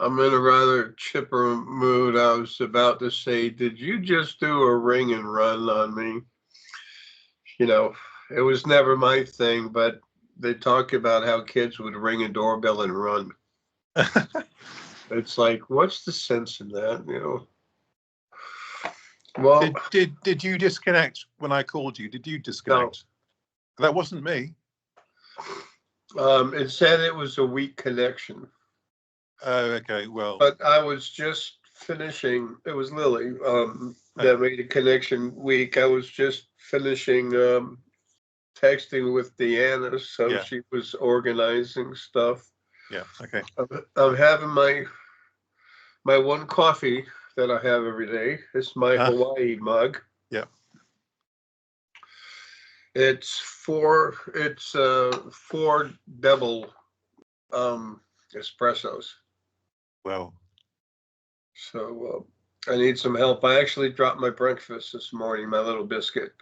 I'm in a rather chipper mood. I was about to say, did you just do a ring and run on me? You know, it was never my thing, but they talk about how kids would ring a doorbell and run. It's like, what's the sense in that? Well, did you disconnect when I called you? Did you disconnect? No. That wasn't me. It said it was a weak connection. Oh, okay. Well, but I was just finishing. It was Lily that made a connection weak. I was just finishing texting with Deanna, so she was organizing stuff. Yeah. Okay. I'm having my one coffee that I have every day. It's my Hawaii mug. Yeah. It's four double espressos. Well, so I need some help. I actually dropped my breakfast this morning, my little biscuit.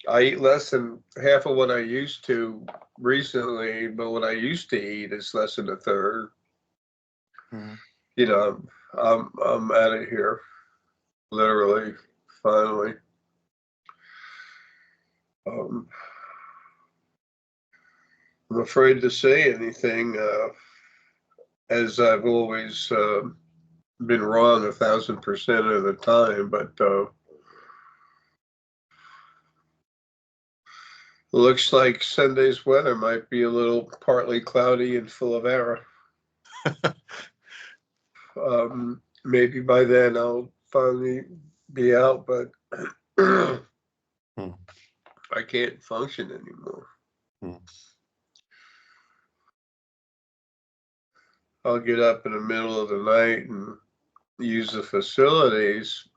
I eat less than half of what I used to recently, but what I used to eat is less than a third. Mm-hmm. I'm out of here, literally, finally. I'm afraid to say anything, as I've always been wrong 1,000% of the time, but looks like Sunday's weather might be a little partly cloudy and full of error. Maybe by then I'll finally be out, but I can't function anymore. I'll get up in the middle of the night and use the facilities,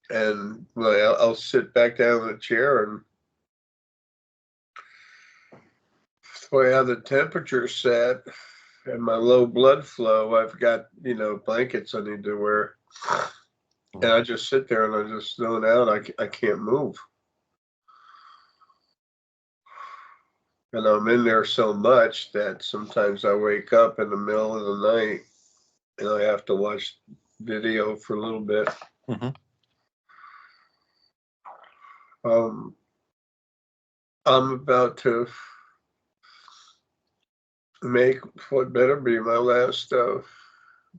and I'll sit back down in the chair, and the way how the temperature's set and my low blood flow, I've got, blankets I need to wear. And I just sit there and I just zone out. I can't move. And I'm in there so much that sometimes I wake up in the middle of the night and I have to watch video for a little bit. Mm-hmm. I'm about to make what better be my last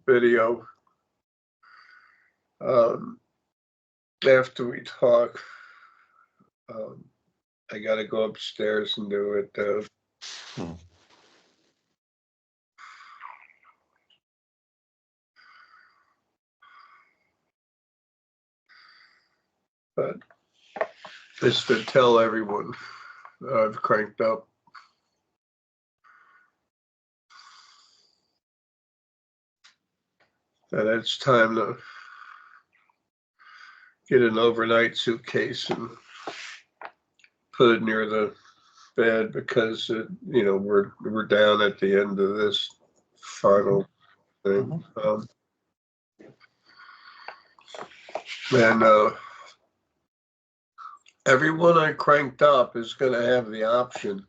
video. After we talk, I got to go upstairs and do it. But it's to tell everyone I've cranked up. And it's time to get an overnight suitcase and put it near the bed, because we're down at the end of this final thing. And everyone I cranked up is going to have the option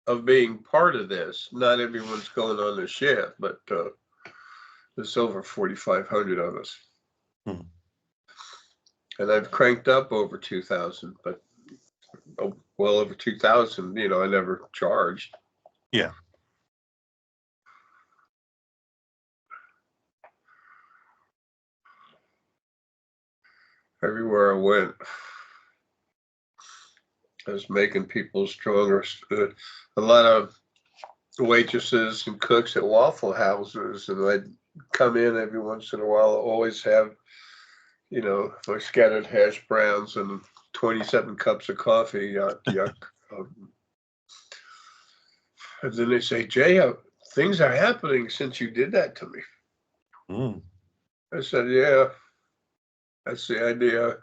of being part of this. Not everyone's going on the ship, but there's over 4,500 of us. And I've cranked up over 2,000, but well over 2,000, I never charged. Yeah. Everywhere I went, I was making people stronger. A lot of waitresses and cooks at Waffle Houses, and I'd come in every once in a while. I always have, my scattered hash browns and 27 cups of coffee. Yuck. And then they say, Jay, things are happening since you did that to me. I said, yeah, that's the idea.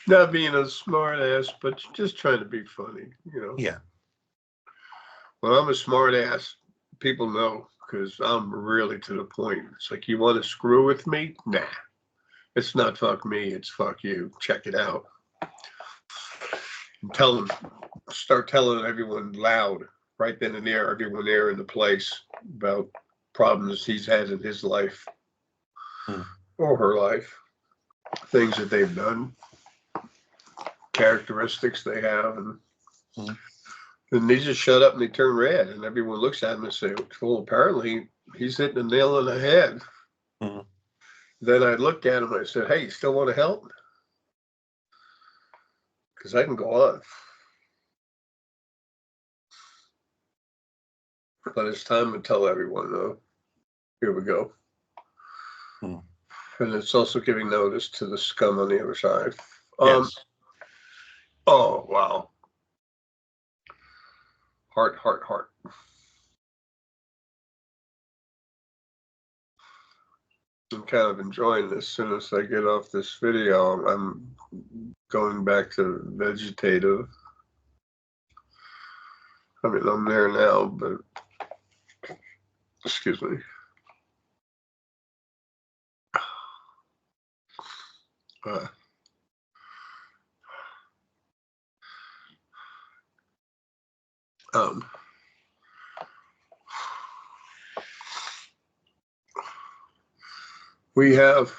Not being a smart ass, but just trying to be funny, Yeah. Well, I'm a smart ass. People know, because I'm really to the point. It's like, you want to screw with me? Nah. It's not fuck me, it's fuck you. Check it out. And tell them start telling everyone loud right then and there, everyone there in the place, about problems he's had in his life or her life, things that they've done, characteristics they have, and they just shut up and they turn red, and everyone looks at him and say, well, apparently he's hitting the nail on the head. Then I looked at him and I said, hey, you still want to help? Because I can go on. But it's time to tell everyone, though. Here we go. And it's also giving notice to the scum on the other side. Yes. Oh, wow. Heart, heart, heart. I'm kind of enjoying this. As soon as I get off this video, I'm going back to vegetative. I mean, I'm there now, but excuse me. We have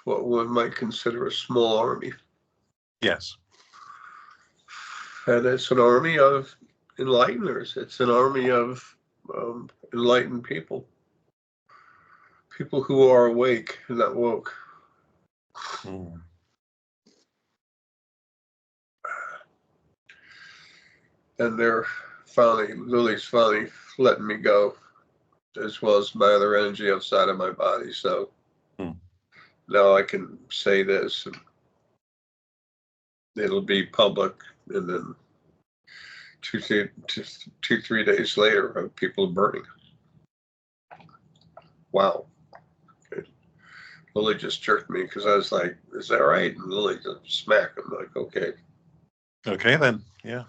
what one might consider a small army. Yes. And it's an army of enlighteners. It's an army of enlightened people. People who are awake and not woke. And Lily's finally letting me go, as well as my other energy outside of my body. So now I can say this, and it'll be public, and then 3 days later, people burning. Wow. Okay. Lily just jerked me because I was like, is that right? And Lily just smacked. I'm like, okay. Okay, then. Yeah.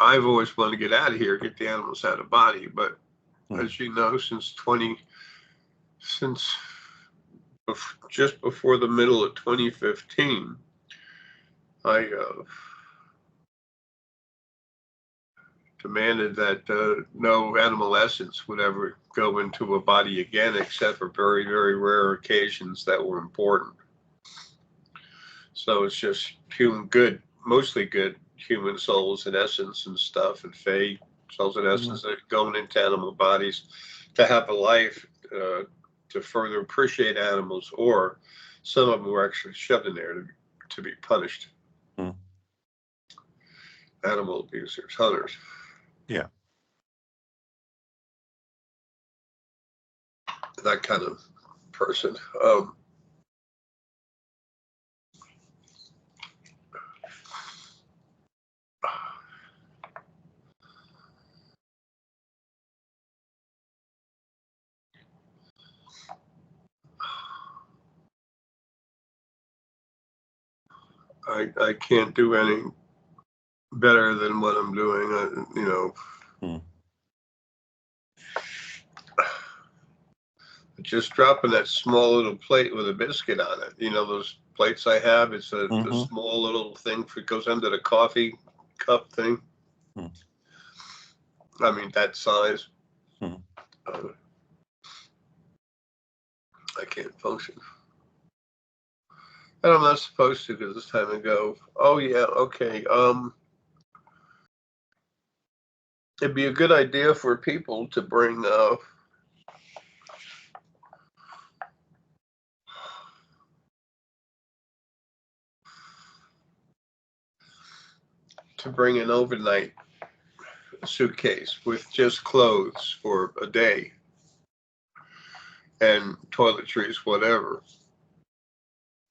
I've always wanted to get out of here, get the animals out of body, but as you know, since just before the middle of 2015, I demanded that no animal essence would ever go into a body again, except for very, very rare occasions that were important. So it's just mostly good human souls and essence and stuff, and fae souls and essence that are going into animal bodies to have a life, to further appreciate animals, or some of them were actually shoved in there to be punished. Animal abusers, hunters. Yeah. That kind of person. I can't do any better than what I'm doing. Just dropping that small little plate with a biscuit on it. You know those plates I have? It's a small little thing that goes under the coffee cup thing. I mean, that size. I can't function. And I'm not supposed to, because it's time to go. Oh, yeah, okay. It'd be a good idea for people to bring an overnight suitcase with just clothes for a day and toiletries, whatever.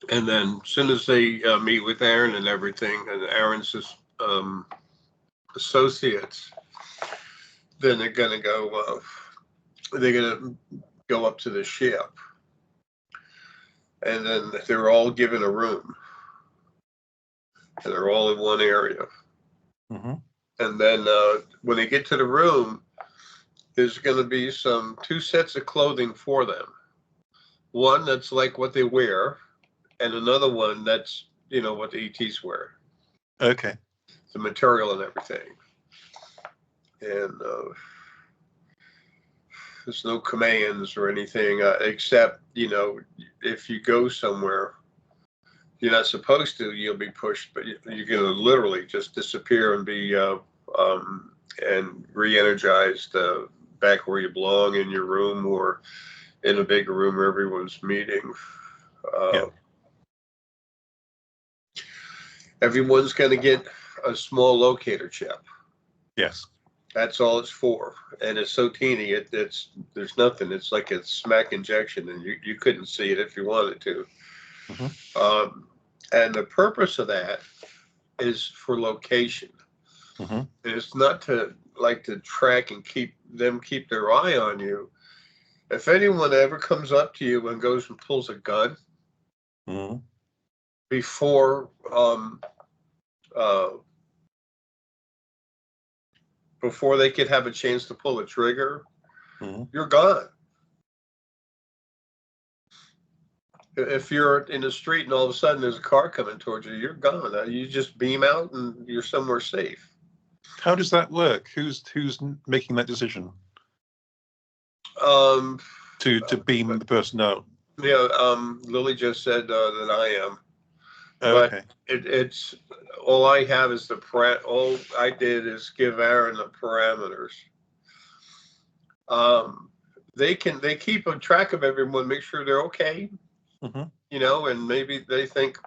And then as soon as they meet with Aaron and everything, and Aaron's associates, then they're gonna go up to the ship, and then they're all given a room, and they're all in one area. And then when they get to the room, there's going to be 2 sets of clothing for them. one that's like what they wear, and another one that's, what the ETs wear, Okay. the material and everything. And there's no commands or anything, except, if you go somewhere you're not supposed to, you'll be pushed, but you're going to literally just disappear and be and re-energized back where you belong, in your room or in a big room where everyone's meeting. Yeah. Everyone's going to get a small locator chip. Yes. That's all it's for, and it's so teeny. There's nothing. It's like a smack injection, and you couldn't see it if you wanted to. Mm-hmm. And the purpose of that is for location. Mm-hmm. It's not to track and keep their eye on you. If anyone ever comes up to you and goes and pulls a gun Mm-hmm. before they could have a chance to pull a trigger, Mm-hmm. you're gone. If you're in the street and all of a sudden there's a car coming towards you, you're gone. You just beam out and you're somewhere safe. How does that work? Who's making that decision? To beam the person out? Yeah, Lily just said that I am. Oh, But okay. it's all I have is all I did is give Aaron the parameters. They keep a track of everyone, make sure they're okay. Mm-hmm. And maybe they think,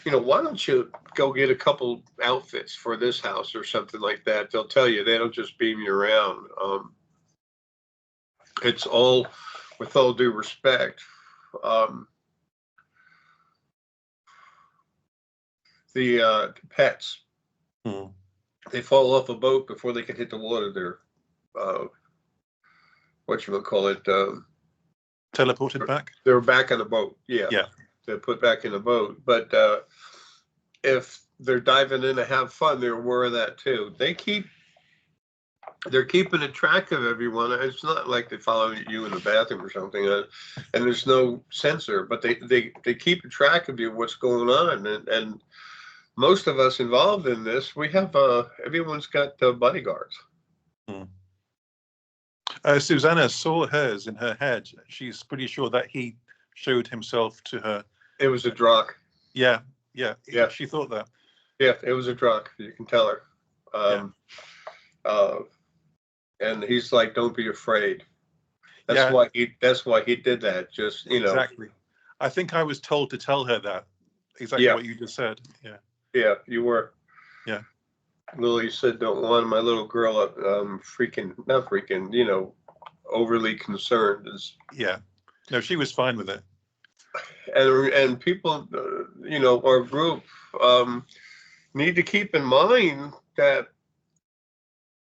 why don't you go get a couple outfits for this house or something like that? They'll tell you. They don't just beam you around. It's all with all due respect. The pets, they fall off a boat before they can hit the water. They're Teleported back? They're back on the boat. Yeah. Yeah. They're put back in the boat. But if they're diving in to have fun, they're aware of that too. They're keeping a track of everyone. It's not like they follow you in the bathroom or something, and there's no sensor, but they keep a track of you, what's going on, and most of us involved in this, we have everyone's got bodyguards. Susanna saw hers in her head. She's pretty sure that he showed himself to her. It was a drock. Yeah. She thought that. Yeah, it was a drock. You can tell her. And he's like, "Don't be afraid." That's why he did that. Just Exactly. I think I was told to tell her that. Exactly what you just said. Yeah. Yeah, you were. Yeah. Lily said, "Don't want my little girl not freaking, overly concerned." Yeah. No, she was fine with it. And people, our group need to keep in mind that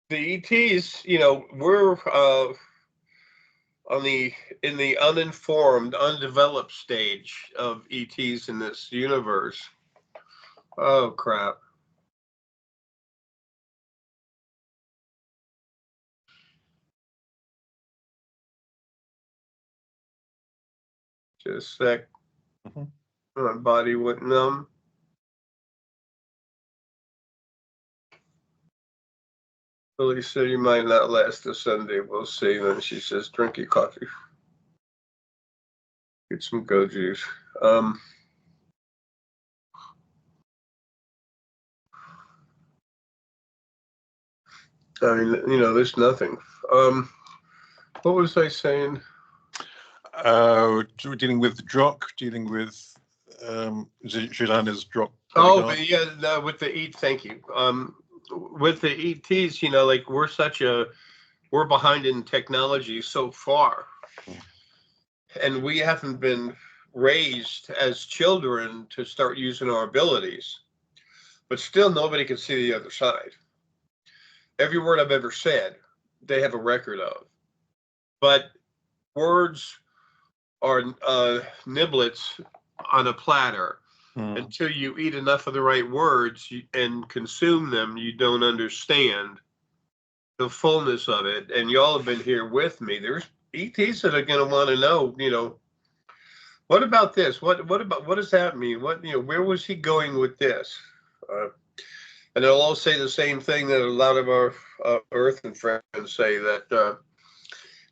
the ETs, we're in the uninformed, undeveloped stage of ETs in this universe. Oh crap. Just a sec. My body went numb. Lily said, "You might not last the Sunday. We'll see." Then she says, "Drink your coffee. Get some go juice." I mean, there's nothing. What was I saying? Dealing with Drock, dealing with Susanna's Drock. Oh, but yeah, no, with the ET. Thank you. With the ETs, like we're behind in technology so far, and we haven't been raised as children to start using our abilities, but still nobody can see the other side. Every word I've ever said, they have a record of, but words are niblets on a platter. Until you eat enough of the right words and consume them, you don't understand the fullness of it. And y'all have been here with me. There's ETs that are going to want to know, What about this? What does that mean? Where was he going with this? Uh, and they'll all say the same thing that a lot of our Earth and friends say, that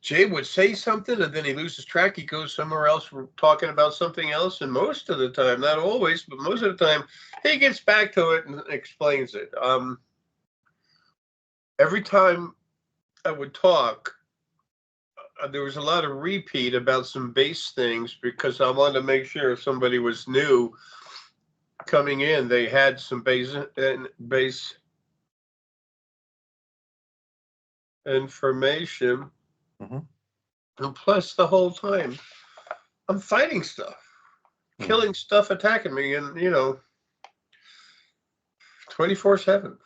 Jay would say something and then he loses track. He goes somewhere else, we're talking about something else. And most of the time, not always, but most of the time, he gets back to it and explains it. Every time I would talk, there was a lot of repeat about some base things, because I wanted to make sure if somebody was new coming in, they had some base information. Mm-hmm. And plus, the whole time I'm fighting stuff, killing stuff, attacking me, and 24/7.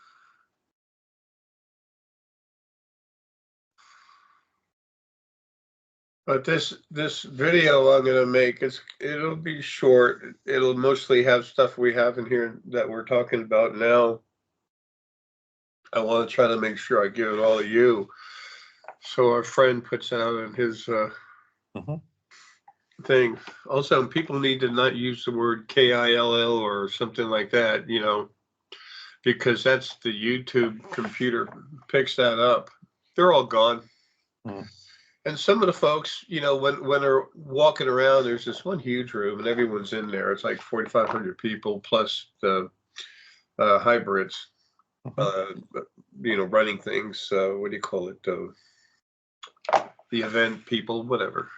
But this video I'm gonna make, it'll be short. It'll mostly have stuff we have in here that we're talking about now. I want to try to make sure I give it all to you, so our friend puts out in his thing. Also, people need to not use the word KILL or something like that, because that's the YouTube computer picks that up. They're all gone. And some of the folks, when they're walking around, there's this one huge room and everyone's in there. It's like 4,500 people plus the hybrids, running things. What do you call it? The event people, whatever,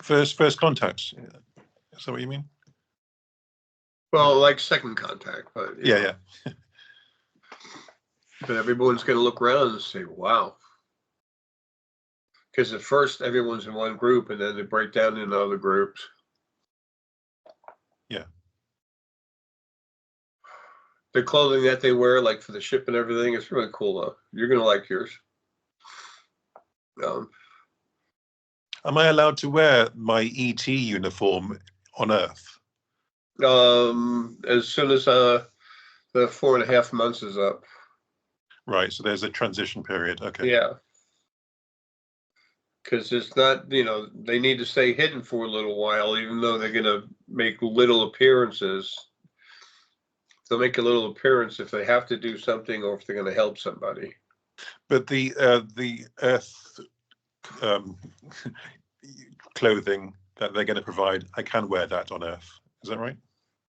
First contacts. Is that what you mean? Well, like second contact, but yeah. But everyone's going to look around and say, "Wow," because at first everyone's in one group, and then they break down into other groups. Yeah. The clothing that they wear, like for the ship and everything, is really cool though. You're going to like yours. Am I allowed to wear my ET uniform on Earth? As soon as the 4.5 months is up. Right. So there's a transition period. Okay. Yeah. Because it's not, they need to stay hidden for a little while, even though they're going to make little appearances. They'll make a little appearance if they have to do something or if they're going to help somebody. But the Earth clothing that they're going to provide, I can wear that on Earth. Is that right?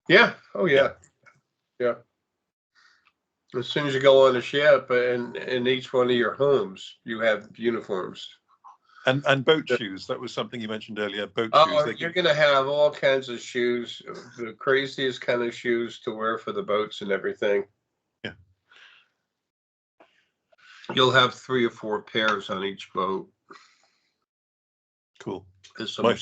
Yeah. Oh, yeah. Yeah. As soon as you go on a ship and in each one of your homes, you have uniforms. And boat shoes. That was something you mentioned earlier. Boat shoes. You're going to have all kinds of shoes, the craziest kind of shoes to wear for the boats and everything. Yeah. You'll have 3 or 4 pairs on each boat. Cool. There's some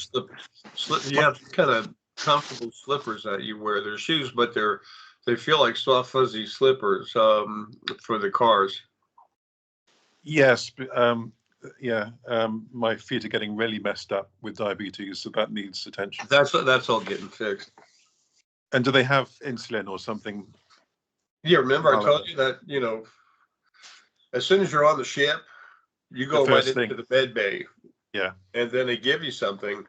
kind of comfortable slippers that you wear. They're shoes, but they feel like soft, fuzzy slippers for the cars. Yes. My feet are getting really messed up with diabetes, so that needs attention. That's all getting fixed. And do they have insulin or something? Yeah, remember I told you that, as soon as you're on the ship, you go right into the med bay. Yeah. And then they give you something,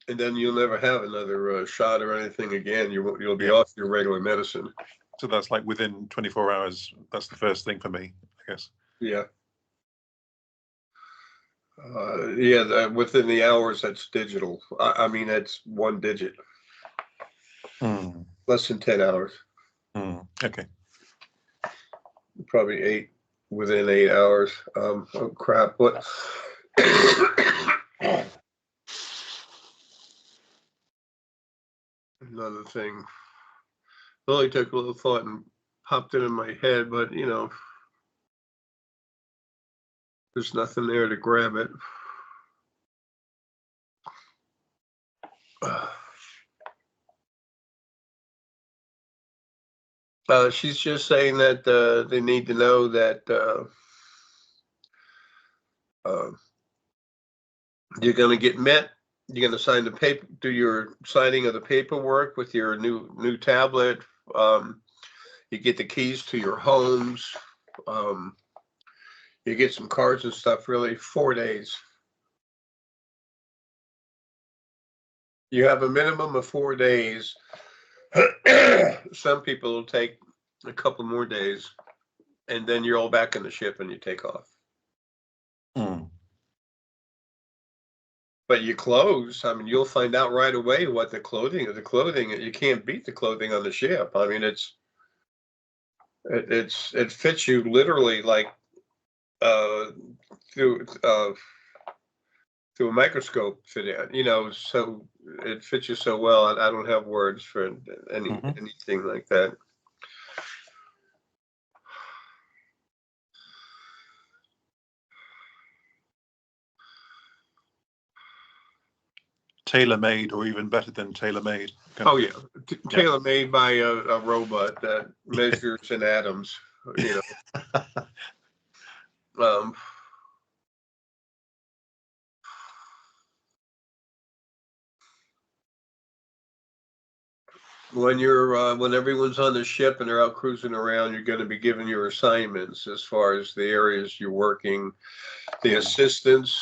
and then you'll never have another shot or anything again. You'll be off your regular medicine. So that's like within 24 hours. That's the first thing for me, I guess. Yeah. Within the hours, that's digital. I mean, that's 1 digit. Less than 10 hours. Okay. Probably within 8 hours. Oh crap! What? Another thing. It only took a little thought and popped it in my head, but there's nothing there to grab it. She's just saying that they need to know that you're going to get met. You're going to sign the paper, do your signing of the paperwork with your new tablet. You get the keys to your homes. You get some cards and stuff, really, 4 days. You have a minimum of 4 days. Some people will take a couple more days, and then you're all back in the ship and you take off. Mm. But you clothes, I mean, you'll find out right away what the clothing, you can't beat the clothing on the ship. I mean, it fits you literally like through through a microscope fit in, so it fits you so well. I don't have words for anything like that. Tailor-made, or even better than tailor-made. Oh yeah, tailor-made by a robot that measures in atoms. When everyone's on the ship and they're out cruising around, you're going to be given your assignments as far as the areas you're working, the assistants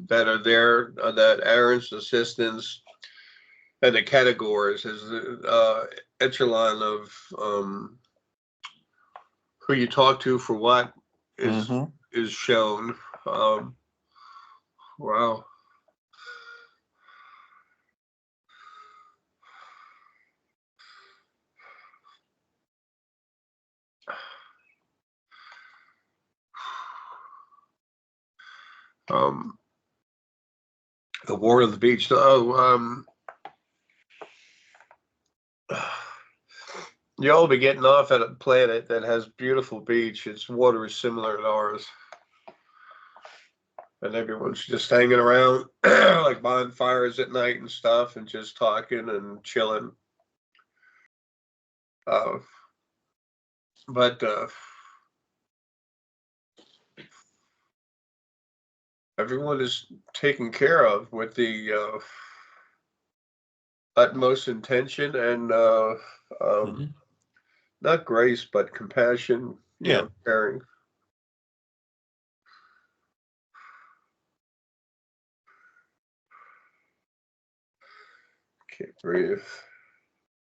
that are there, that Aaron's assistants, and the categories as the echelon of who you talk to for what is shown. Wow. The War on the Beach. You'll be getting off at a planet that has beautiful beach. Its water is similar to ours. And everyone's just hanging around like bonfires at night and stuff and just talking and chilling. But everyone is taken care of with the utmost intention and not grace, but compassion, caring. Can't breathe.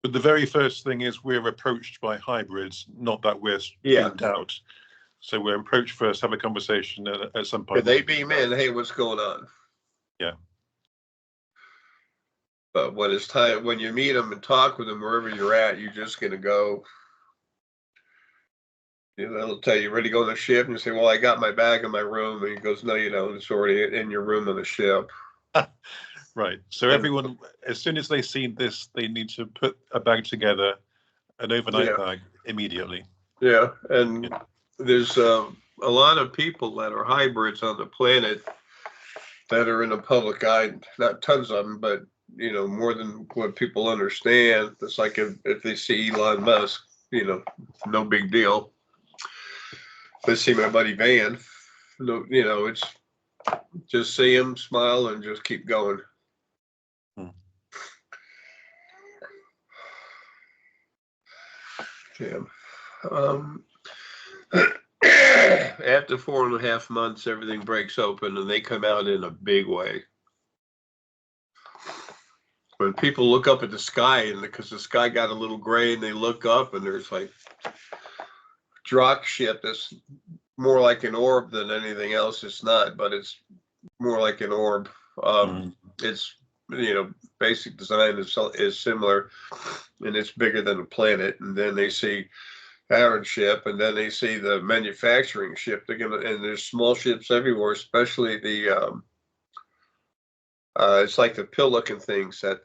But the very first thing is we're approached by hybrids, not that we're beamed out. So we're approached first, have a conversation at some point. They beam in, hey, what's going on? Yeah. But when it's time, when you meet them and talk with them wherever you're at, you're just going to go. They'll tell you, ready to go on the ship? And you say, well, I got my bag in my room. And he goes, no, you don't. It's already in your room on the ship. Right. So everyone, as soon as they see this, they need to put a bag together, an overnight bag, immediately. Yeah. And there's a lot of people that are hybrids on the planet that are in the public eye. Not tons of them, but, more than what people understand. It's like if they see Elon Musk, no big deal. Let's see my buddy Van. It's just see him, smile, and just keep going. Damn. After 4.5 months, everything breaks open, and they come out in a big way. When people look up at the sky, and because the sky got a little gray, and they look up, and there's like Drock ship that's more like an orb than anything else. It's not, but it's more like an orb. It's basic design is similar, and it's bigger than a planet. And then they see Aaron's ship, and then they see the manufacturing ship. And there's small ships everywhere, especially the it's like the pill-looking things that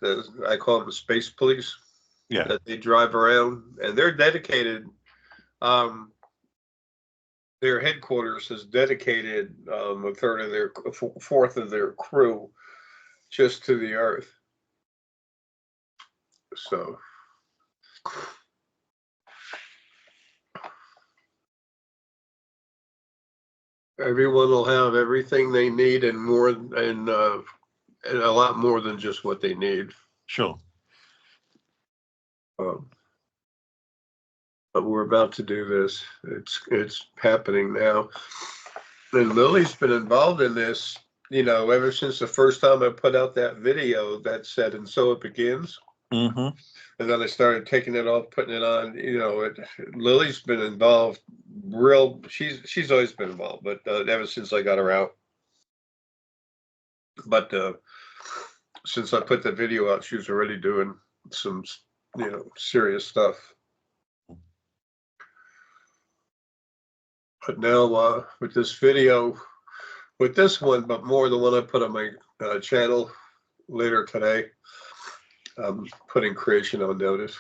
I call them the space police. Yeah. That they drive around, and they're dedicated. Their headquarters has dedicated a fourth of their crew just to the Earth. So everyone will have everything they need and more, and a lot more than just what they need. Sure. But we're about to do this. It's happening now. And Lily's been involved in this, ever since the first time I put out that video that said, "And so it begins." Mm-hmm. And then I started taking it off, putting it on. Lily's been involved. She's always been involved, but ever since I got her out. But since I put the video out, she was already doing some, serious stuff. But now with this video, with this one, but more the one I put on my channel later today, I'm putting creation on notice.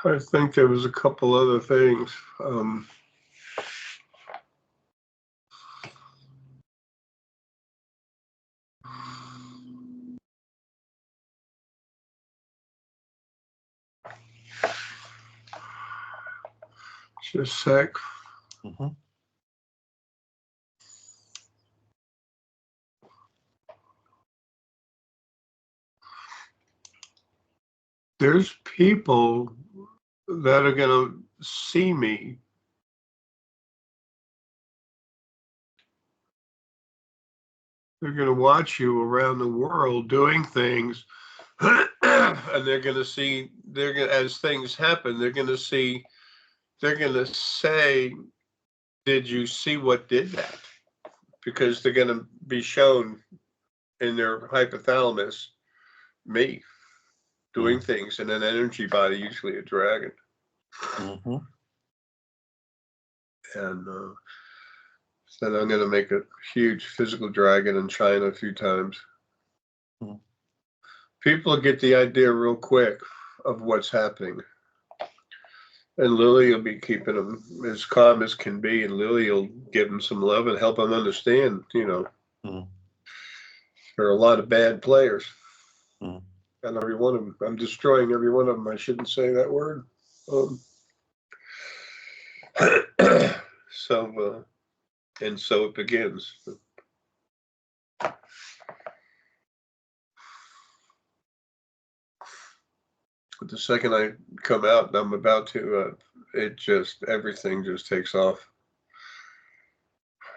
I think there was a couple other things. Just a sec. Mm-hmm. There's people that are going to see me. They're going to watch you around the world doing things. And they're going to see, as things happen, they're going to say, "Did you see what did that?" Because they're going to be shown in their hypothalamus me doing things in an energy body, usually a dragon. Mm-hmm. And then I'm going to make a huge physical dragon in China a few times. People get the idea real quick of what's happening. And Lily will be keeping them as calm as can be, and Lily will give them some love and help them understand, there are a lot of bad players. And every one of them, I'm destroying every one of them. I shouldn't say that word. So, and so it begins. But the second I come out and I'm about to, everything just takes off.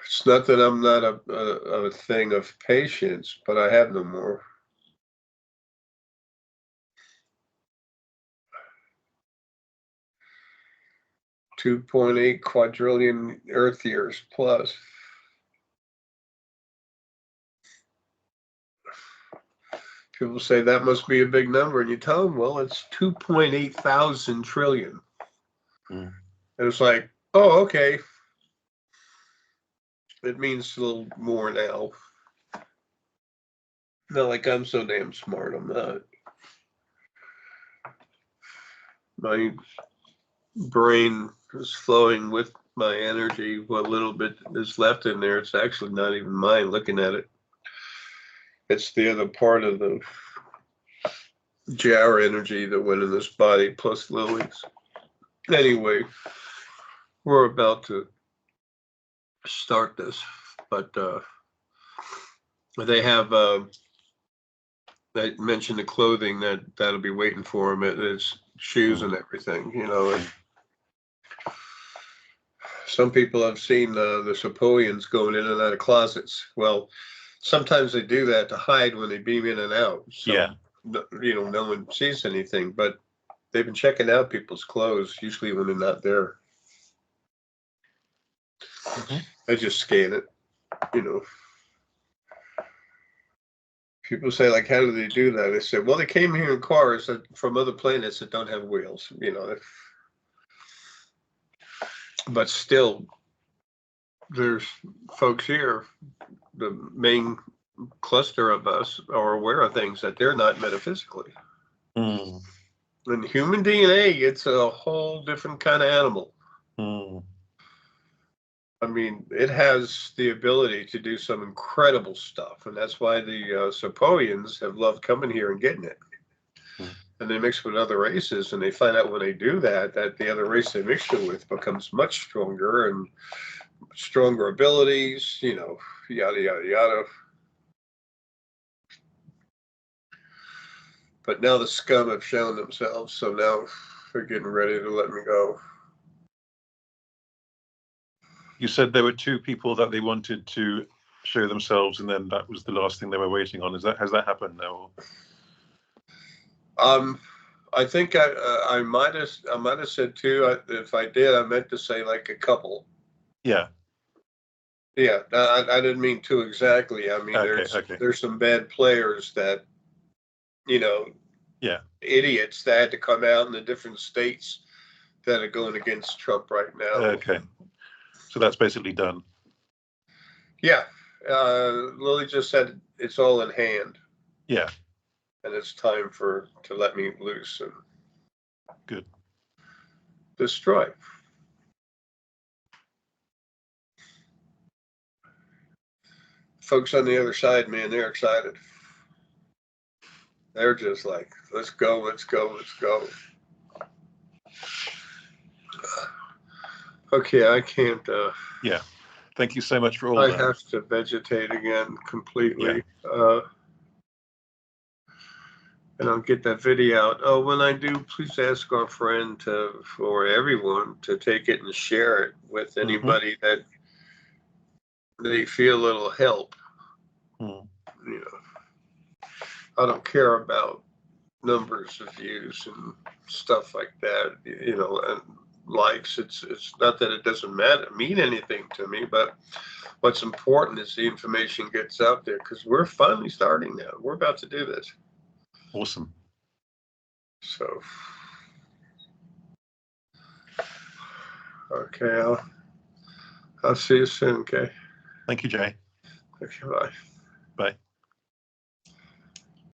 It's not that I'm not a thing of patience, but I have no more. $2.8 quadrillion Earth years plus. People say that must be a big number, and you tell them, well, it's 2.8 thousand trillion. And it's like, oh, okay. It means a little more now. Not like I'm so damn smart. I'm not. My brain is flowing with my energy. What little bit is left in there, it's actually not even mine looking at it. It's the other part of the jar energy that went in this body plus Lily's. Anyway, we're about to start this, but they have I mentioned the clothing that'll be waiting for them. It's shoes and everything, And some people have seen the Sepoians going in and out of closets. Well, sometimes they do that to hide when they beam in and out. So, no one sees anything, but they've been checking out people's clothes, usually when they're not there. I just scan it, People say, like, how do they do that? They say, well, they came here in cars from other planets that don't have wheels, But still, there's folks here, the main cluster of us are aware of things that they're not metaphysically. In human DNA, it's a whole different kind of animal. I mean, it has the ability to do some incredible stuff, and that's why the Sepoians have loved coming here and getting it. Mm. And they mix with other races, and they find out when they do that, that the other race they mix it with becomes much stronger and stronger abilities, you know, yada, yada, yada. But now the scum have shown themselves, so now they're getting ready to let me go. You said there were two people that they wanted to show themselves, and then that was the last thing they were waiting on. Has that happened now? I think I might have said two. If I did, I meant to say like a couple. Yeah. Yeah, I didn't mean two exactly. I mean, Okay. there's some bad players that, you know, Yeah. idiots that had to come out in the different states that are going against Trump right now. Okay. So that's basically done. Yeah. Lily just said it's all in hand. Yeah. And it's time to let me loose and Good. destroy. Folks on the other side, man, they're excited. They're just like, let's go, let's go, let's go. Okay, I can't. Yeah. Thank you so much for all I that. have to vegetate again completely. Yeah. And I'll get that video out. Oh, when I do, please ask our friend or everyone to take it and share it with anybody that they feel it'll help. Mm. You know, I don't care about numbers of views and stuff like that. You know, and likes. It's not that it doesn't mean anything to me, but what's important is the information gets out there because we're finally starting now. We're about to do this. Awesome. So, okay, I'll see you soon. Okay. Thank you, Jay. Okay, bye. Bye.